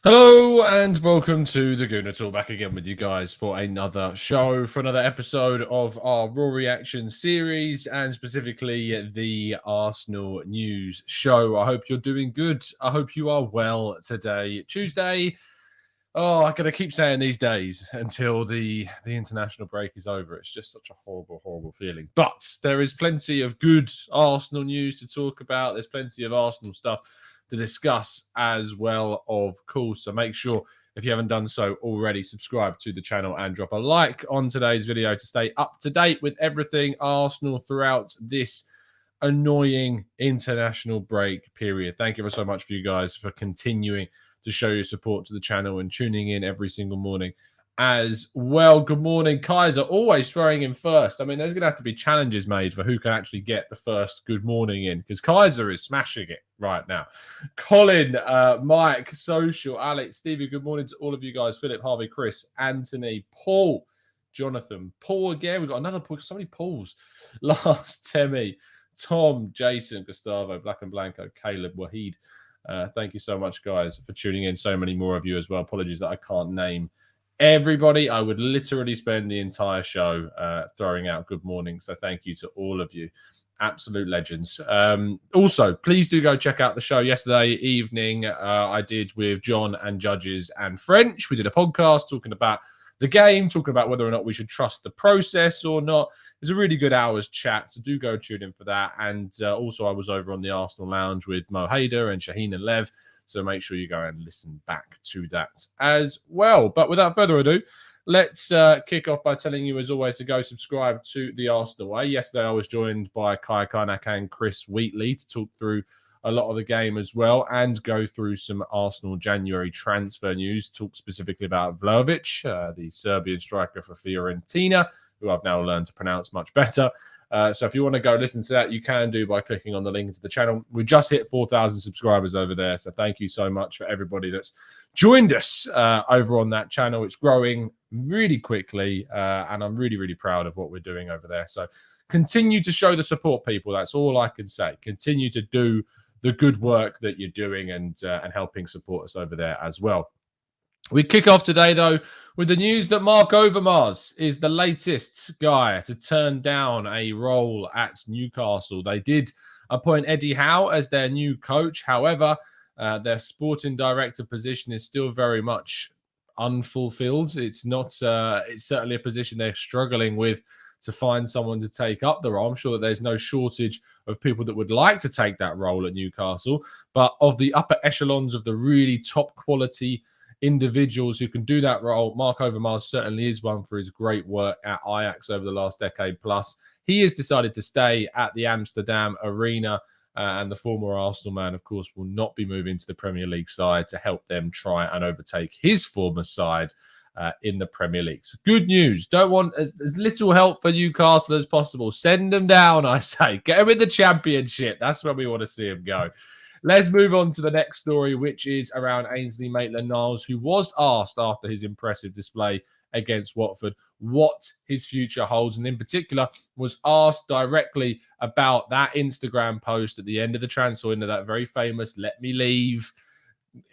Hello and welcome to the Gooner Talk, back again with you guys for another show, for another episode of our Raw Reaction series, and specifically the Arsenal news show. I hope you're doing good. I hope you are well today, Tuesday. Oh, I'm going to keep saying these days until the international break is over. It's just such a horrible, horrible feeling. But there is plenty of good Arsenal news to talk about. There's plenty of Arsenal stuff to discuss as well, of course. So make sure, if you haven't done so already, subscribe to the channel and drop a like on today's video to stay up to date with everything Arsenal throughout this annoying international break period. Thank you ever so much for you guys for continuing to show your support to the channel and tuning in every single morning as well. Good morning, Kaiser, always throwing in first. I mean, there's going to have to be challenges made for who can actually get the first good morning in, because Kaiser is smashing it right now. Colin, Mike, Social, Alex, Stevie, good morning to all of you guys. Philip, Harvey, Chris, Anthony, Paul, Jonathan, Paul again. We've got another Paul, so many Pauls. Last, Temi, Tom, Jason, Gustavo, Black and Blanco, Caleb, Wahid. Thank you so much, guys, for tuning in. So many more of you as well. Apologies that I can't name everybody. I would literally spend the entire show throwing out good morning. So thank you to all of you. Absolute legends. Also, please do go check out the show yesterday evening. I did with John and Judges and French. We did a podcast talking about the game, talking about whether or not we should trust the process or not. It was a really good hour's chat, so do go tune in for that. And also, I was over on the Arsenal Lounge with Mo Hader and Shaheen and Lev, so make sure you go and listen back to that as well. But without further ado, let's kick off by telling you, as always, to go subscribe to the Arsenal Way. Yesterday, I was joined by Kai Karnak and Chris Wheatley to talk through a lot of the game as well, and go through some Arsenal January transfer news. Talk specifically about Vlahovic, the Serbian striker for Fiorentina, who I've now learned to pronounce much better. So if you want to go listen to that, you can do by clicking on the link to the channel. We just hit 4,000 subscribers over there, so thank you so much for everybody that's joined us over on that channel. It's growing really quickly, and I'm really, really proud of what we're doing over there. So continue to show the support, people. That's all I can say. Continue to do the good work that you're doing and helping support us over there as well. We kick off today, though, with the news that Mark Overmars is the latest guy to turn down a role at Newcastle. They did appoint Eddie Howe as their new coach. However, their sporting director position is still very much unfulfilled. It's not. It's certainly a position they're struggling with to find someone to take up the role. I'm sure that there's no shortage of people that would like to take that role at Newcastle, but of the upper echelons of the really top quality individuals who can do that role, Mark Overmars certainly is one for his great work at Ajax over the last decade plus. He has decided to stay at the Amsterdam Arena, and the former Arsenal man, of course, will not be moving to the Premier League side to help them try and overtake his former side in the Premier League. So good news. Don't want as little help for Newcastle as possible. Send them down, I say. Get them in the Championship. That's where we want to see them go. Let's move on to the next story, which is around Ainsley Maitland-Niles, who was asked after his impressive display against Watford what his future holds, and in particular was asked directly about that Instagram post at the end of the transfer window, that very famous "let me leave"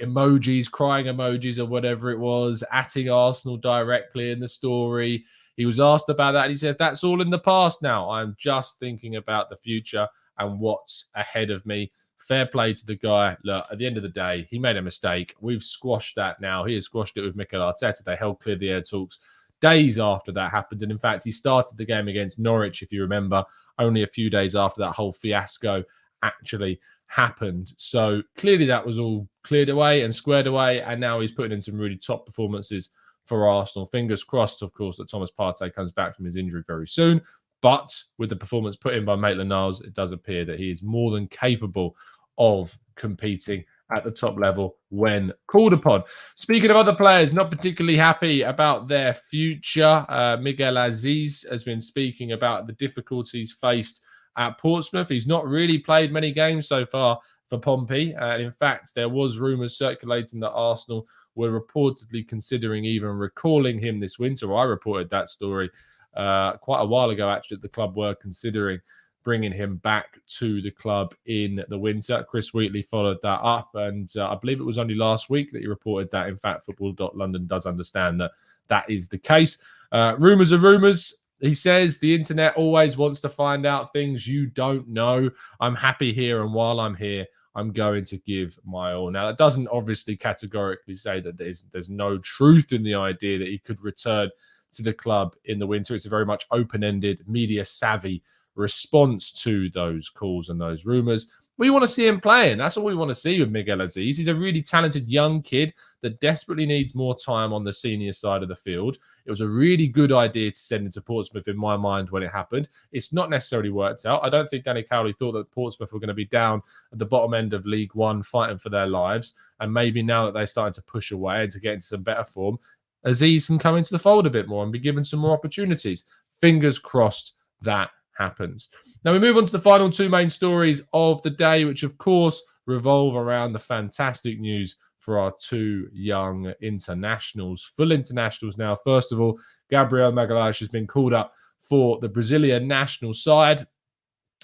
emojis, crying emojis or whatever it was, atting Arsenal directly in the story. He was asked about that and he said, "That's all in the past now. I'm just thinking about the future and what's ahead of me." Fair play to the guy. Look, at the end of the day, he made a mistake. We've squashed that now. He has squashed it with Mikel Arteta. They held clear the air talks days after that happened. And in fact, he started the game against Norwich, if you remember, only a few days after that whole fiasco actually happened. So clearly that was all cleared away and squared away. And now he's putting in some really top performances for Arsenal. Fingers crossed, of course, that Thomas Partey comes back from his injury very soon. But with the performance put in by Maitland-Niles, it does appear that he is more than capable of competing at the top level when called upon. Speaking of other players not particularly happy about their future, Miguel Azeez has been speaking about the difficulties faced at Portsmouth. He's not really played many games so far for Pompey. In fact, there was rumours circulating that Arsenal were reportedly considering even recalling him this winter. I reported that story quite a while ago, actually, that the club were considering bringing him back to the club in the winter. Chris Wheatley followed that up, and I believe it was only last week that he reported that, in fact, Football.London does understand that that is the case. Rumours are rumours. He says the internet always wants to find out things you don't know. I'm happy here, and while I'm here, I'm going to give my all. Now, that doesn't obviously categorically say that there's no truth in the idea that he could return to the club in the winter. It's a very much open-ended, media-savvy response to those calls and those rumours. We want to see him playing. That's all we want to see with Miguel Azeez. He's a really talented young kid that desperately needs more time on the senior side of the field. It was a really good idea to send him to Portsmouth in my mind when it happened. It's not necessarily worked out. I don't think Danny Cowley thought that Portsmouth were going to be down at the bottom end of League One fighting for their lives. And maybe now that they're starting to push away and to get into some better form, Azeez can come into the fold a bit more and be given some more opportunities. Fingers crossed that happens. Now we move on to the final two main stories of the day, which of course revolve around the fantastic news for our two young internationals, full internationals now. First of all, Gabriel Magalhães has been called up for the Brazilian national side.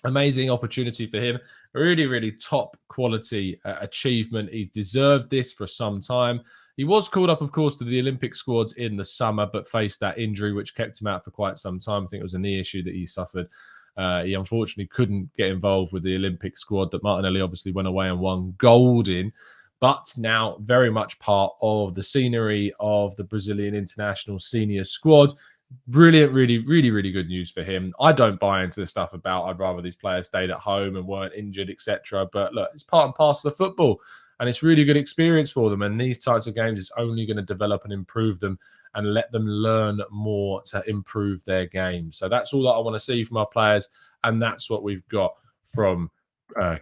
Amazing opportunity for him. Really, really top quality achievement. He's deserved this for some time. He was called up, of course, to the Olympic squads in the summer, but faced that injury, which kept him out for quite some time. I think it was a knee issue that he suffered. He unfortunately couldn't get involved with the Olympic squad that Martinelli obviously went away and won gold in, but now very much part of the scenery of the Brazilian international senior squad. Brilliant, really, really, really good news for him. I don't buy into the stuff about I'd rather these players stayed at home and weren't injured, etc. But look, it's part and parcel of football, and it's really good experience for them. And these types of games is only going to develop and improve them and let them learn more to improve their game. So that's all that I want to see from our players, and that's what we've got from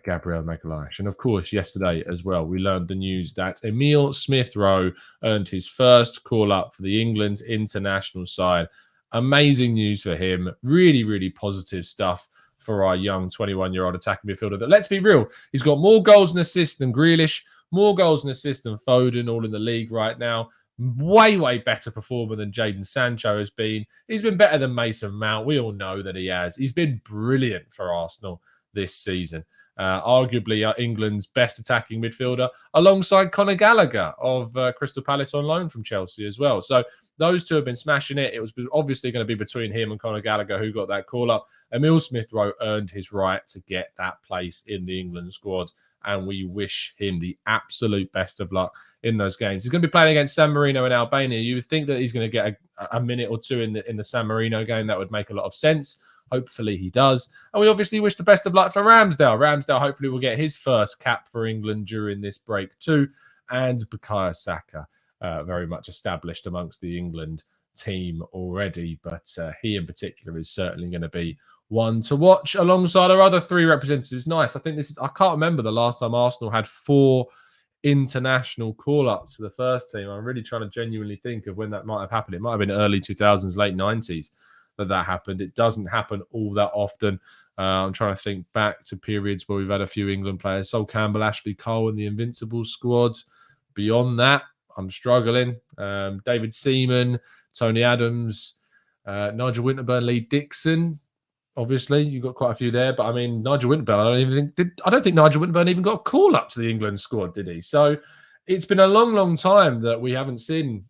Gabriel Magalhães. And of course, yesterday as well, we learned the news that Emil Smith-Rowe earned his first call-up for the England international side. Amazing news for him. Really, really positive stuff for our young 21-year-old attacking midfielder that, let's be real, he's got more goals and assists than Grealish, more goals and assists than Foden, all in the league right now. Way, way better performer than Jadon Sancho has been. He's been better than Mason Mount. We all know that he has. He's been brilliant for Arsenal this season. Arguably England's best attacking midfielder, alongside Conor Gallagher of Crystal Palace on loan from Chelsea as well. So those two have been smashing it. It was obviously going to be between him and Conor Gallagher who got that call-up. Emil Smith-Rowe earned his right to get that place in the England squad, and we wish him the absolute best of luck in those games. He's going to be playing against San Marino in Albania. You would think that he's going to get a minute or two in the San Marino game. That would make a lot of sense. Hopefully he does. And we obviously wish the best of luck for Ramsdale. Ramsdale hopefully will get his first cap for England during this break too. And Bukayo Saka, very much established amongst the England team already. But he in particular is certainly going to be one to watch alongside our other three representatives. Nice. I think this is, I can't remember the last time Arsenal had 4 international call-ups to the first team. I'm really trying to genuinely think of when that might have happened. It might have been early 2000s, late 90s. That happened. It doesn't happen all that often. I'm trying to think back to periods where we've had a few England players. Sol Campbell, Ashley Cole in the Invincibles squad. Beyond that, I'm struggling. David Seaman, Tony Adams, Nigel Winterburn, Lee Dixon. Obviously, you've got quite a few there. But I mean, Nigel Winterburn, I don't think Nigel Winterburn even got a call up to the England squad, did he? So it's been a long, long time that we haven't seen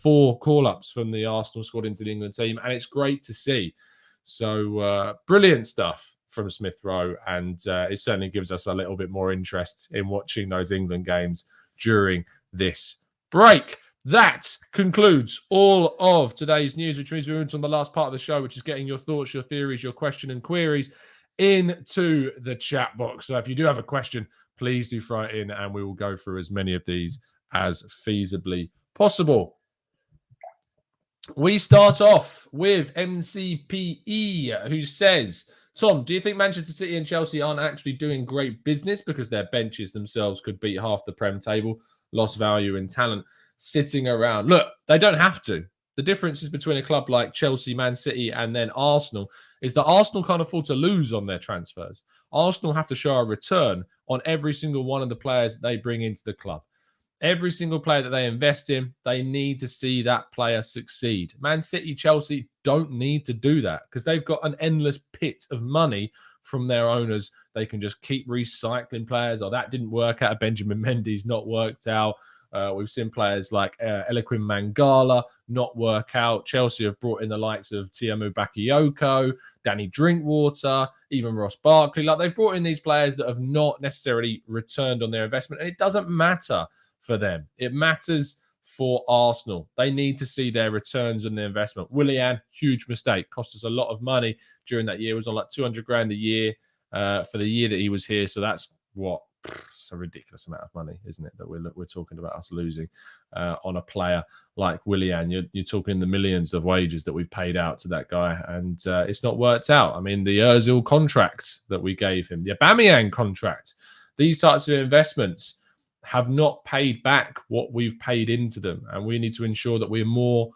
4 call-ups from the Arsenal squad into the England team, and it's great to see. So brilliant stuff from Smith-Rowe, and it certainly gives us a little bit more interest in watching those England games during this break. That concludes all of today's news, which means we're into the last part of the show, which is getting your thoughts, your theories, your question and queries into the chat box. So if you do have a question, please do throw it in, and we will go through as many of these as feasibly possible. We start off with MCPE, who says, Tom, do you think Manchester City and Chelsea aren't actually doing great business because their benches themselves could beat half the Prem table, lost value and talent sitting around? Look, they don't have to. The difference is between a club like Chelsea, Man City, and then Arsenal is that Arsenal can't afford to lose on their transfers. Arsenal have to show a return on every single one of the players that they bring into the club. Every single player that they invest in, they need to see that player succeed. Man City, Chelsea don't need to do that because they've got an endless pit of money from their owners. They can just keep recycling players. Or that didn't work out. Benjamin Mendy's not worked out. We've seen players like Eliaquim Mangala not work out. Chelsea have brought in the likes of Tiamu Bakayoko, Danny Drinkwater, even Ross Barkley. Like, they've brought in these players that have not necessarily returned on their investment. And it doesn't matter for them. It matters for Arsenal. They need to see their returns on their investment. Willian, huge mistake. Cost us a lot of money during that year. It was on like 200 grand a year for the year that he was here. So that's what? It's a ridiculous amount of money, isn't it, that we're talking about us losing on a player like Willian. You're talking the millions of wages that we've paid out to that guy, and it's not worked out. I mean, the Ozil contract that we gave him, the Aubameyang contract, these types of investments have not paid back what we've paid into them, and we need to ensure that we're more,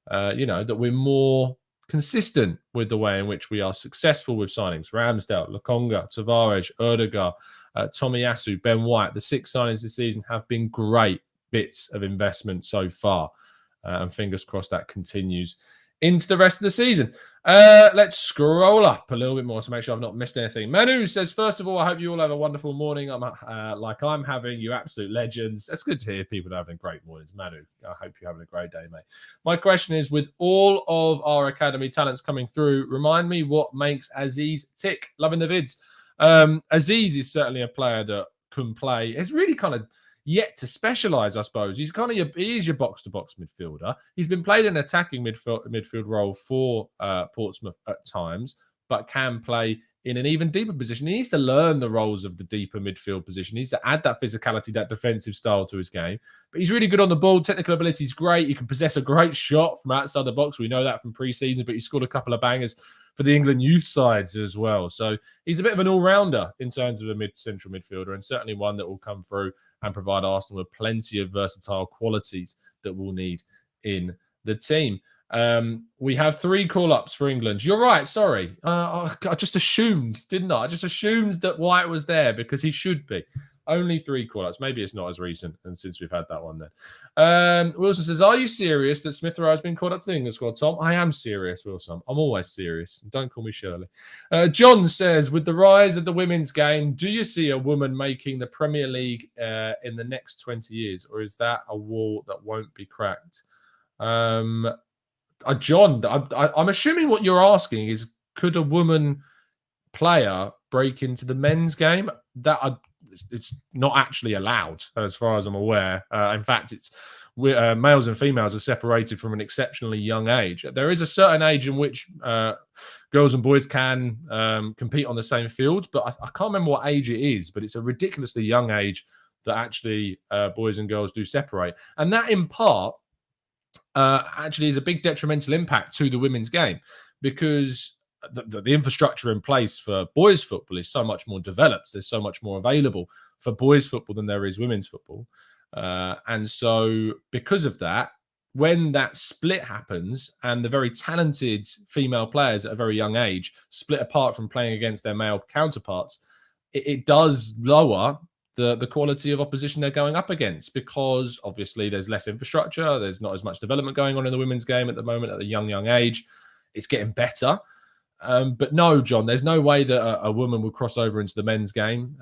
that we're more consistent with the way in which we are successful with signings. Ramsdale, Lokonga, Tavares, Erdegaard, Tomiyasu, Ben White. The 6 signings this season have been great bits of investment so far, and fingers crossed that continues into the rest of the season. Let's scroll up a little bit more to make sure I've not missed anything. Manu says, first of all, I hope you all have a wonderful morning. Like I'm having, you absolute legends. It's good to hear people having great mornings. Manu, I hope you're having a great day, mate. My question is, with all of our academy talents coming through, remind me what makes Azeez tick. Loving the vids. Azeez is certainly a player that can play. It's really kind of yet to specialise, I suppose. He's kind of he is your box-to-box midfielder. He's been played in an attacking midfield role for Portsmouth at times, but can play in an even deeper position. He needs to learn the roles of the deeper midfield position. He needs to add that physicality, that defensive style to his game. But he's really good on the ball. Technical ability is great. He can possess a great shot from outside the box. We know that from pre-season, but he scored a couple of bangers for the England youth sides as well. So he's a bit of an all-rounder in terms of a central midfielder, and certainly one that will come through and provide Arsenal with plenty of versatile qualities that we'll need in the team. We have 3 call-ups for England. You're right, sorry. I just assumed, didn't I? I just assumed that White was there because he should be. Only 3 call-ups. Maybe it's not as recent, and since we've had that one then. Wilson says, are you serious that Smith-Rowe has been called up to the England squad, Tom? I am serious, Wilson. I'm always serious. Don't call me Shirley. John says, with the rise of the women's game, do you see a woman making the Premier League in the next 20 years, or is that a wall that won't be cracked? John, I'm assuming what you're asking is, could a woman player break into the men's game? It's not actually allowed, as far as I'm aware. In fact, males and females are separated from an exceptionally young age. There is a certain age in which girls and boys can compete on the same field, but I can't remember what age it is, but it's a ridiculously young age that actually boys and girls do separate. And that, in part, actually is a big detrimental impact to the women's game, because the infrastructure in place for boys football is so much more developed. There's so much more available for boys football than there is women's football. And so because of that, when that split happens and the very talented female players at a very young age split apart from playing against their male counterparts, it does lower the quality of opposition they're going up against, because obviously there's less infrastructure. There's not as much development going on in the women's game at the moment at a young age. It's getting better. But no, John, there's no way that a woman would cross over into the men's game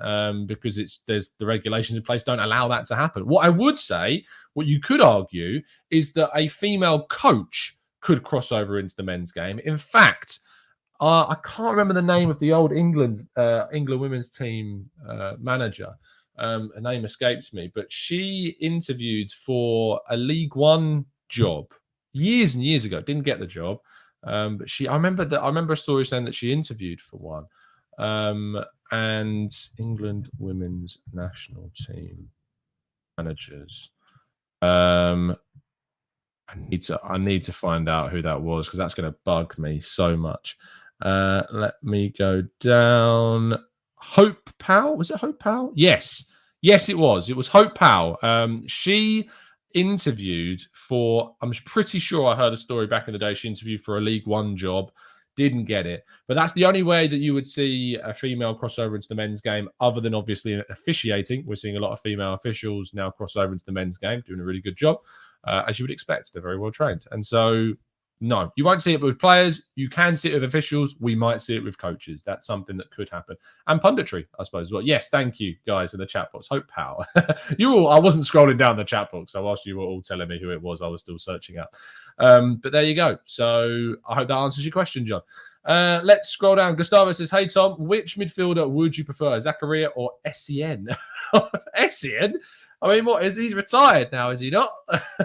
because there's the regulations in place don't allow that to happen. What I would say, what you could argue, is that a female coach could cross over into the men's game. In fact, I can't remember the name of the old England women's team manager. Her name escapes me, but she interviewed for a League One job years and years ago. Didn't get the job. But I remember a story saying that she interviewed for one. And England women's national team managers. I need to find out who that was, because that's going to bug me so much. Let me go down. Hope Powell. Was it Hope Powell? Yes, it was. It was Hope Powell. She interviewed for, I'm pretty sure I heard a story back in the day, she interviewed for a League One job, didn't get it. But that's the only way that you would see a female crossover into the men's game, other than obviously officiating. We're seeing a lot of female officials now cross over into the men's game, doing a really good job. As you would expect, they're very well trained. And so No, you won't see it with players. You can see it with officials. We might see it with coaches. That's something that could happen. And punditry, I suppose, as well. Yes, thank you, guys, in the chat box. Hope Power. I wasn't scrolling down the chat box. So whilst you were all telling me who it was, I was still searching out. But there you go. So I hope that answers your question, John. Let's scroll down. Gustavo says, hey, Tom, which midfielder would you prefer, Zakaria or Essien? Essien? I mean, what is he's retired now, is he not?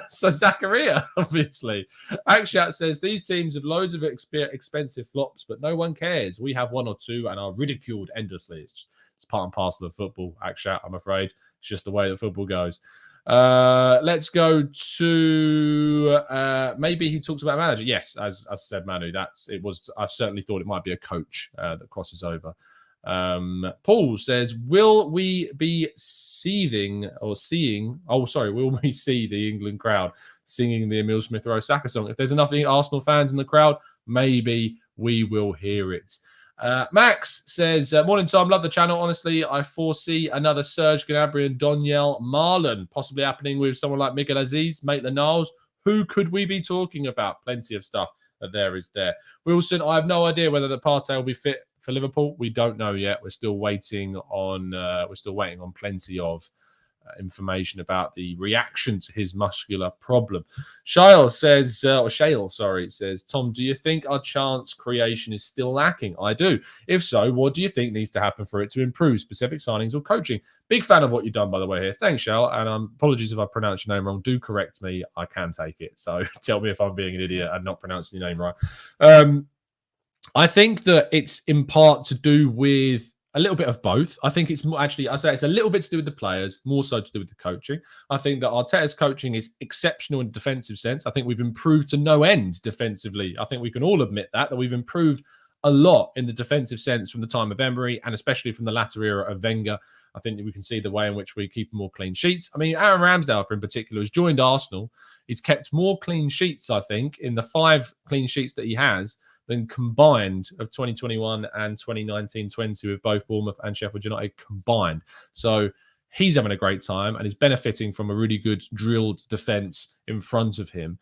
So Zakaria, obviously. Akshat says these teams have loads of expensive flops, but no one cares. We have one or two and are ridiculed endlessly. It's part and parcel of football, Akshat, I'm afraid. It's just the way that football goes. Let's go to maybe he talks about manager. Yes, as I said, Manu, I certainly thought it might be a coach that crosses over. Paul says, will we see the England crowd singing the Emile Smith-Rowe Saka song? If there's enough Arsenal fans in the crowd, maybe we will hear it. Max says, morning time, love the channel. Honestly, I foresee another Serge Gnabry and Donyell Marlon possibly happening with someone like Miguel Azeez, Maitland-Niles. Who could we be talking about? Plenty of stuff there is there. Wilson, I have no idea whether the Partey will be fit for Liverpool. We don't know yet. We're still waiting on plenty of information about the reaction to his muscular problem. Shale says, Tom, do you think our chance creation is still lacking? I do. If so, what do you think needs to happen for it to improve? Specific signings or coaching? Big fan of what you've done, by the way, here. Thanks, Shale. And apologies if I pronounce your name wrong. Do correct me. I can take it. So tell me if I'm being an idiot and not pronouncing your name right. I think that it's in part to do with a little bit of both. I think it's more, actually, I say it's a little bit to do with the players, more so to do with the coaching. I think that Arteta's coaching is exceptional in defensive sense. I think we've improved to no end defensively. I think we can all admit that we've improved a lot in the defensive sense from the time of Emery and especially from the latter era of Wenger. I think that we can see the way in which we keep more clean sheets. I mean, Aaron Ramsdale, in particular, has joined Arsenal. He's kept more clean sheets, I think, in the 5 clean sheets that he has than combined of 2021 and 2019-20 with both Bournemouth and Sheffield United combined. So he's having a great time and is benefiting from a really good drilled defence in front of him.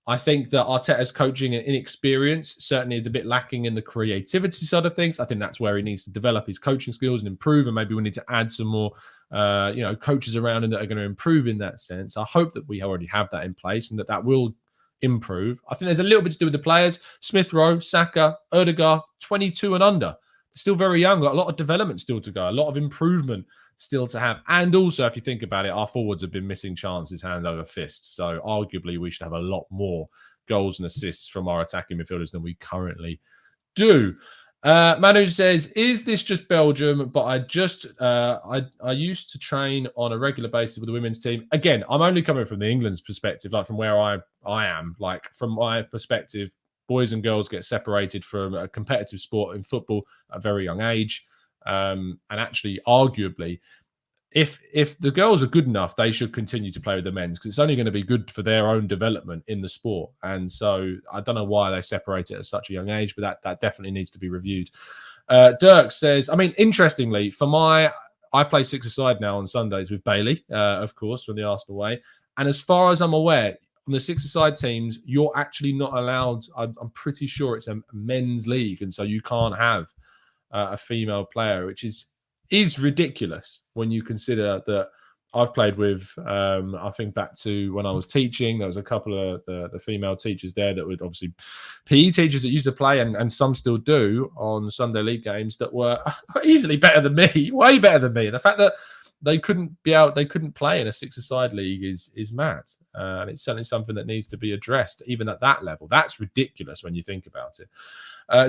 I think that Arteta's coaching and inexperience certainly is a bit lacking in the creativity side of things. I think that's where he needs to develop his coaching skills and improve, and maybe we need to add some more coaches around him that are going to improve in that sense. I hope that we already have that in place and that will improve. I think there's a little bit to do with the players. Smith-Rowe, Saka, Odegaard, 22 and under. They're still very young. Got a lot of development still to go. A lot of improvement still to have. And also, if you think about it, our forwards have been missing chances hand over fist. So arguably, we should have a lot more goals and assists from our attacking midfielders than we currently do. Manu says, is this just Belgium? But I used to train on a regular basis with the women's team. Again, I'm only coming from the England's perspective, like from where I am. Like from my perspective, boys and girls get separated from a competitive sport in football at a very young age. And actually, arguably, if the girls are good enough, they should continue to play with the men's because it's only going to be good for their own development in the sport. And so I don't know why they separate it at such a young age, but that definitely needs to be reviewed. Dirk says, I mean, interestingly, I play six-a-side now on Sundays with Bailey, of course, from the Arsenal way. And as far as I'm aware, on the six-a-side teams, you're actually not allowed. I'm pretty sure it's a men's league, and so you can't have a female player, which is ridiculous when you consider that I've played with, I think back to when I was teaching, there was a couple of the female teachers there that would obviously PE teachers that used to play and some still do on Sunday league games that were easily better than me, way better than me. And the fact that they couldn't play in a six-a-side league is mad. And it's certainly something that needs to be addressed, even at that level. That's ridiculous when you think about it.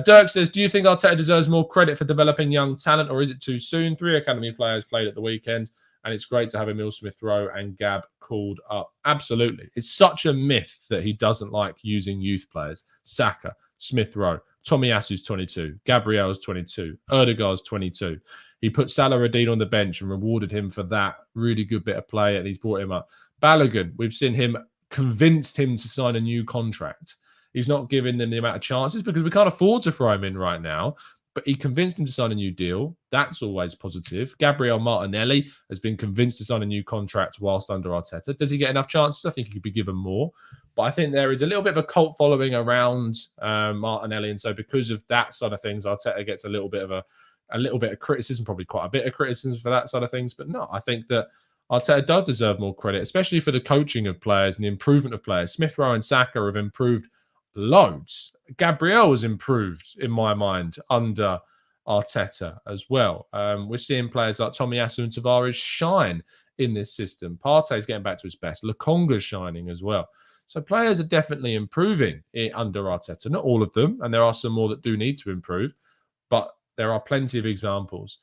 Dirk says, do you think Arteta deserves more credit for developing young talent, or is it too soon? 3 academy players played at the weekend, and it's great to have Emile Smith-Rowe and Gab called up. Absolutely. It's such a myth that he doesn't like using youth players. Saka, Smith-Rowe, Tomiyasu's 22, Gabriel's 22, Odegaard's 22. He put Salah Radin on the bench and rewarded him for that really good bit of play, and he's brought him up. Balogun, we've seen him, convinced him to sign a new contract. He's not giving them the amount of chances because we can't afford to throw him in right now. but he convinced him to sign a new deal. That's always positive. Gabriel Martinelli has been convinced to sign a new contract whilst under Arteta. Does he get enough chances? I think he could be given more. But I think there is a little bit of a cult following around Martinelli. And so because of that side of things, Arteta gets a little bit of criticism, probably quite a bit of criticism for that side of things. But no, I think that Arteta does deserve more credit, especially for the coaching of players and the improvement of players. Smith-Rowe and Saka have improved loads. Gabriel has improved, in my mind, under Arteta as well. We're seeing players like Tomiyasu and Tavares shine in this system. Partey's getting back to his best. Lokonga's shining as well. So players are definitely improving under Arteta. Not all of them, and there are some more that do need to improve, but there are plenty of examples.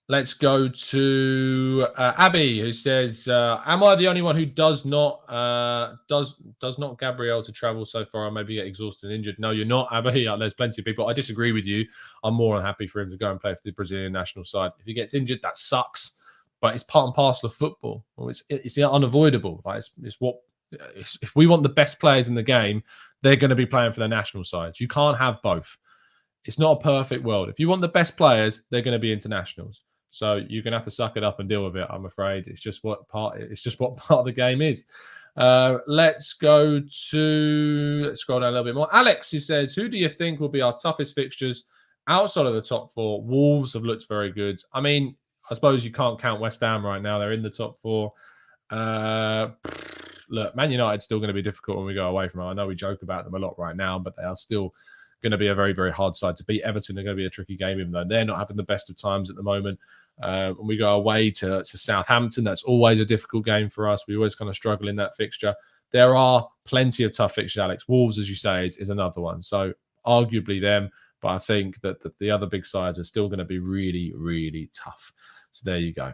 Let's go to Abby, who says, "Am I the only one who does not Gabriel to travel so far and maybe get exhausted and injured?" No, you're not, Abby. There's plenty of people. I disagree with you. I'm more than happy for him to go and play for the Brazilian national side. If he gets injured, that sucks, but it's part and parcel of football. Well, it's unavoidable. Like if we want the best players in the game, they're going to be playing for their national sides. You can't have both. It's not a perfect world. If you want the best players, they're going to be internationals. So you're going to have to suck it up and deal with it, I'm afraid. It's just what part of the game is. Let's scroll down a little bit more. Alex, who says, "Who do you think will be our toughest fixtures outside of the top four?" Wolves have looked very good. I mean, I suppose you can't count West Ham right now. They're in the top four. Look, Man United's still going to be difficult when we go away from them. I know we joke about them a lot right now, but they are still going to be a very, very hard side to beat. Everton are going to be a tricky game, even though they're not having the best of times at the moment. When we go away to Southampton, that's always a difficult game for us. We always kind of struggle in that fixture. There are plenty of tough fixtures, Alex. Wolves, as you say, is another one. So arguably them, but I think that the other big sides are still going to be really, really tough. So there you go.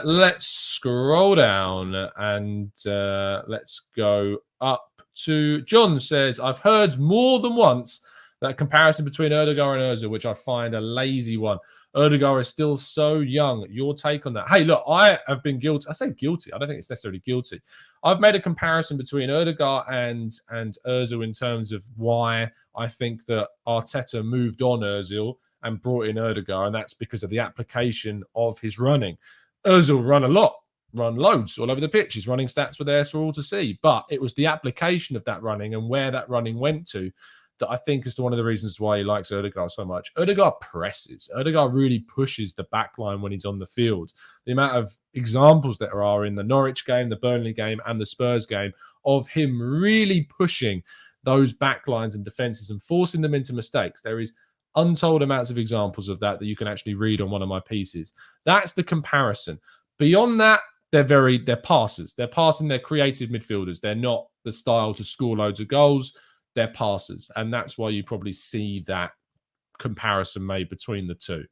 Let's scroll down and let's go up to John says, "I've heard more than once that comparison between Ødegaard and Ozil, which I find a lazy one. Ødegaard is still so young. Your take on that?" Hey, look, I have been guilty. I say guilty. I don't think it's necessarily guilty. I've made a comparison between Ødegaard and Ozil in terms of why I think that Arteta moved on Ozil and brought in Ødegaard, and that's because of the application of his running. Ozil run loads all over the pitch. His running stats were there for all to see, but it was the application of that running and where that running went to that I think is one of the reasons why he likes Ødegaard so much. Ødegaard presses. Ødegaard really pushes the back line when he's on the field. The amount of examples that there are in the Norwich game, the Burnley game, and the Spurs game of him really pushing those back lines and defenses and forcing them into mistakes. There is untold amounts of examples of that you can actually read on one of my pieces. That's the comparison. Beyond that, they're passers. They're passing, they're creative midfielders. They're not the style to score loads of goals. They're passers. And that's why you probably see that comparison made between the two.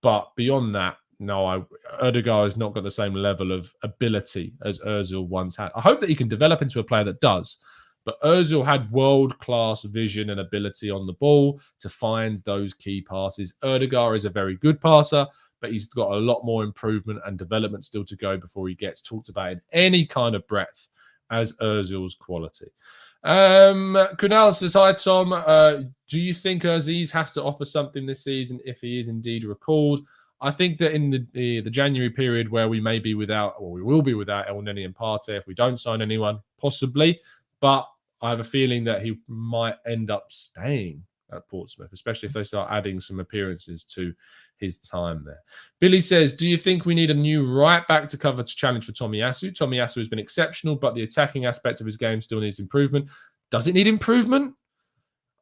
But beyond that, no, Ødegaard has not got the same level of ability as Ozil once had. I hope that he can develop into a player that does. But Ozil had world-class vision and ability on the ball to find those key passes. Ødegaard is a very good passer, but he's got a lot more improvement and development still to go before he gets talked about in any kind of breadth as Ozil's quality. Kunal says, "Hi, Tom. Do you think Azeez has to offer something this season if he is indeed recalled?" I think that in the January period where we may be without, or we will be without El Neni and Partey if we don't sign anyone, possibly. But I have a feeling that he might end up staying at Portsmouth, especially if they start adding some appearances to his time there. Billy says, "Do you think we need a new right back to cover to challenge for Tomiyasu? Tomiyasu has been exceptional, but the attacking aspect of his game still needs improvement." Does it need improvement?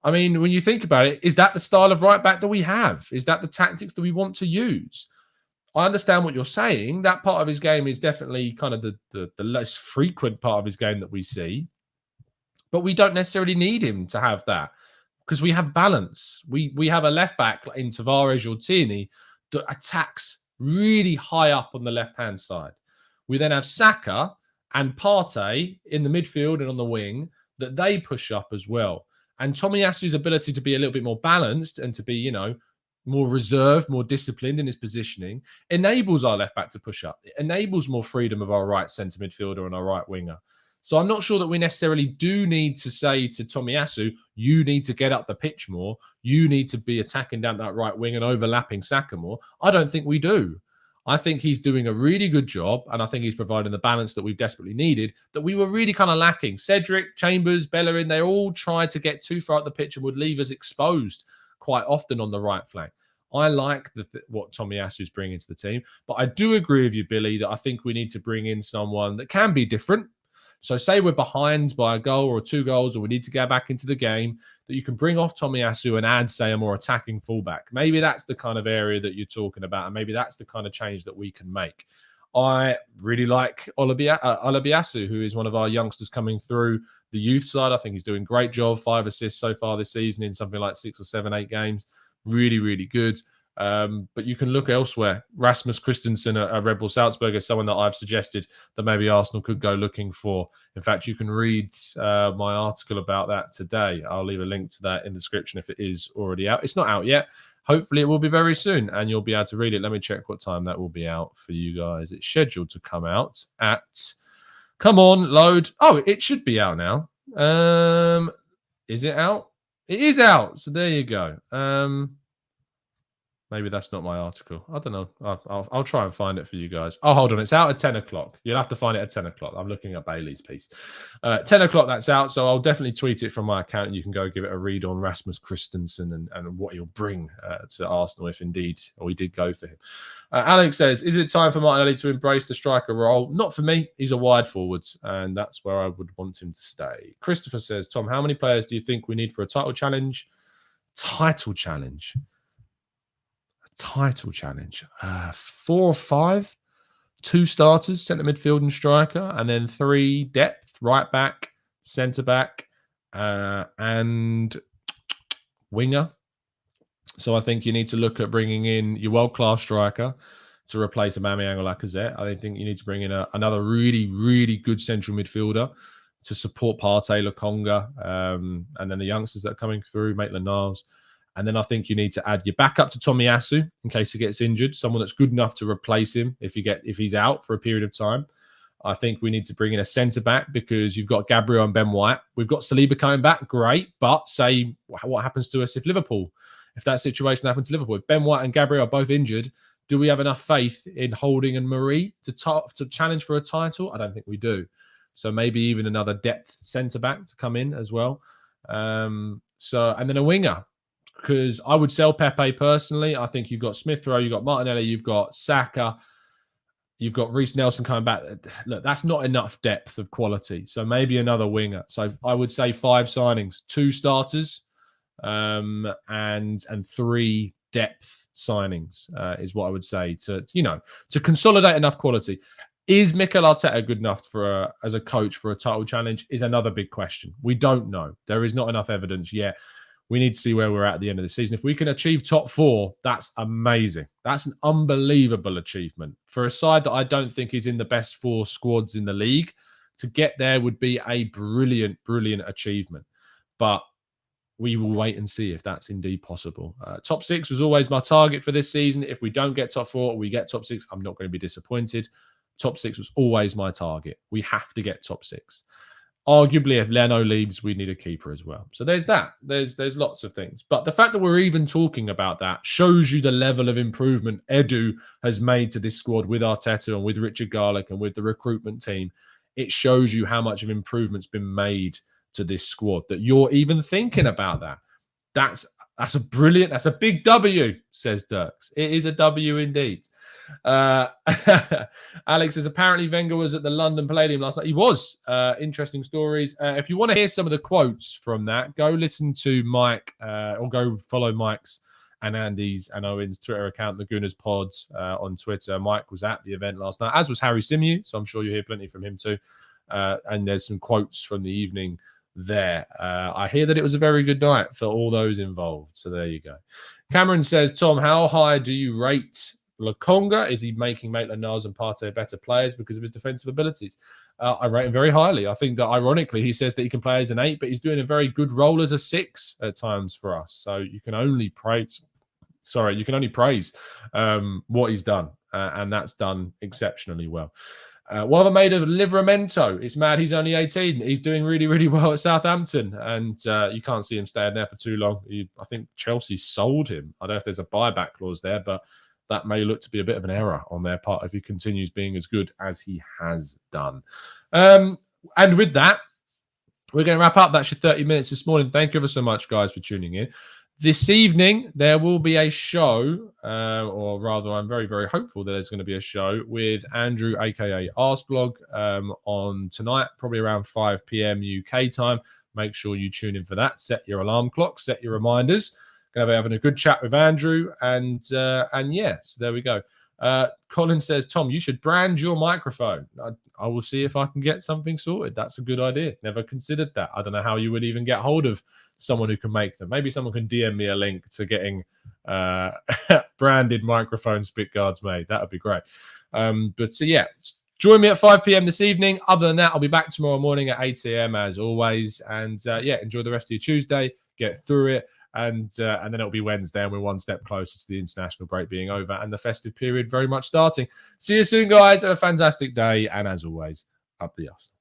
I mean, when you think about it, is that the style of right back that we have? Is that the tactics that we want to use? I understand what you're saying. That part of his game is definitely kind of the less frequent part of his game that we see. But we don't necessarily need him to have that because we have balance. We have a left back in Tavares or Tierney that attacks really high up on the left-hand side. We then have Saka and Partey in the midfield and on the wing that they push up as well. And Tomiyasu's ability to be a little bit more balanced and to be, more reserved, more disciplined in his positioning enables our left back to push up. It enables more freedom of our right centre midfielder and our right winger. So I'm not sure that we necessarily do need to say to Tomiyasu, you need to get up the pitch more. You need to be attacking down that right wing and overlapping Saka more. I don't think we do. I think he's doing a really good job, and I think he's providing the balance that we've desperately needed, that we were really kind of lacking. Cedric, Chambers, Bellerin, they all tried to get too far up the pitch and would leave us exposed quite often on the right flank. I like what Tomiyasu is bringing to the team, but I do agree with you, Billy, that I think we need to bring in someone that can be different. So say we're behind by a goal or 2 goals, or we need to get back into the game, that you can bring off Tomiyasu and add, say, a more attacking fullback. Maybe that's the kind of area that you're talking about, and maybe that's the kind of change that we can make. I really like Olabiasu, who is one of our youngsters coming through the youth side. I think he's doing a great job. 5 assists so far this season in something like 6 or 7, 8 games. Really, really good. But you can look elsewhere. Rasmus Christensen at Red Bull Salzburg is someone that I've suggested that maybe Arsenal could go looking for. In fact, you can read my article about that today. I'll leave a link to that in the description if it is already out. It's not out yet. Hopefully, it will be very soon, and you'll be able to read it. Let me check what time that will be out for you guys. It's scheduled to come out at... Come on, load. Oh, it should be out now. Is it out? It is out. So there you go. Maybe that's not my article. I don't know. I'll try and find it for you guys. Oh, hold on. It's out at 10 o'clock. You'll have to find it at 10 o'clock. I'm looking at Bailey's piece. 10 o'clock, that's out. So I'll definitely tweet it from my account, and you can go give it a read on Rasmus Christensen and what he'll bring to Arsenal if indeed we did go for him. Alex says, is it time for Martinelli to embrace the striker role? Not for me. He's a wide forward, and that's where I would want him to stay. Christopher says, Tom, how many players do you think we need for a title challenge? Title challenge? 4 or 5, 2 starters, centre midfield and striker, and then 3 depth, right back, centre back, and winger. So I think you need to look at bringing in your world-class striker to replace Aubameyang or Lacazette. I think you need to bring in another really, really good central midfielder to support Partey, Lokonga, and then the youngsters that are coming through, Maitland-Niles. And then I think you need to add your backup to Tomiyasu in case he gets injured, someone that's good enough to replace him if he's out for a period of time. I think we need to bring in a centre-back because you've got Gabriel and Ben White. We've got Saliba coming back, great. But say, what happens to us if that situation happens to Liverpool? If Ben White and Gabriel are both injured, do we have enough faith in Holding and Marie to challenge for a title? I don't think we do. So maybe even another depth centre-back to come in as well. And then a winger. Because I would sell Pepe personally. I think you've got Smith-Rowe, you've got Martinelli, you've got Saka, you've got Reece Nelson coming back. Look, that's not enough depth of quality. So maybe another winger. So I would say 5 signings, 2 starters, and 3 depth signings is what I would say to consolidate enough quality. Is Mikel Arteta good enough as a coach for a title challenge? Is another big question. We don't know. There is not enough evidence yet. We need to see where we're at the end of the season. If we can achieve top 4, that's amazing. That's an unbelievable achievement. For a side that I don't think is in the best 4 squads in the league, to get there would be a brilliant, brilliant achievement. But we will wait and see if that's indeed possible. Top 6 was always my target for this season. If we don't get top 4 or we get top 6, I'm not going to be disappointed. Top 6 was always my target. We have to get top 6. Arguably, if Leno leaves, we need a keeper as well. So there's that. There's lots of things. But the fact that we're even talking about that shows you the level of improvement Edu has made to this squad with Arteta and with Richard Garlick and with the recruitment team. It shows you how much of improvement's been made to this squad, that you're even thinking about that. That's a big W, says Dirks. It is a W indeed. Alex says, apparently Wenger was at the London Palladium last night. He was. Interesting stories. If you want to hear some of the quotes from that, go listen to Mike or go follow Mike's and Andy's and Owen's Twitter account, the Gooners Pods on Twitter. Mike was at the event last night, as was Harry Symeou, so I'm sure you'll hear plenty from him too. And there's some quotes from the evening there. I hear that it was a very good night for all those involved. So there you go. Cameron says, Tom, how high do you rate Lokonga? Is he making Maitland-Niles and Partey better players because of his defensive abilities? I rate him very highly. I think that ironically, he says that he can play as an 8, but he's doing a very good role as a 6 at times for us. So you can only praise what he's done. And that's done exceptionally well. What have I made of Livramento? It's mad. He's only 18. He's doing really, really well at Southampton, and you can't see him staying there for too long. I think Chelsea sold him. I don't know if there's a buyback clause there, but that may look to be a bit of an error on their part if he continues being as good as he has done. And with that, we're going to wrap up. That's your 30 minutes this morning. Thank you ever so much, guys, for tuning in. This evening, there will be a show, or rather, I'm very, very hopeful that there's going to be a show with Andrew, aka Arsblog, on tonight, probably around 5 p.m. UK time. Make sure you tune in for that. Set your alarm clock, set your reminders. Going to be having a good chat with Andrew, and yeah, so there we go. Colin says, Tom, you should brand your microphone. I will see if I can get something sorted. That's a good idea. Never considered that. I don't know how you would even get hold of someone who can make them. Maybe someone can DM me a link to getting branded microphone spit guards made. That would be great. So yeah, join me at 5 p.m. this evening. Other than that, I'll be back tomorrow morning at 8 a.m. as always. And yeah, enjoy the rest of your Tuesday. Get through it. And then it'll be Wednesday, and we're one step closer to the international break being over and the festive period very much starting. See you soon, guys. Have a fantastic day. And as always, up the Arsenal.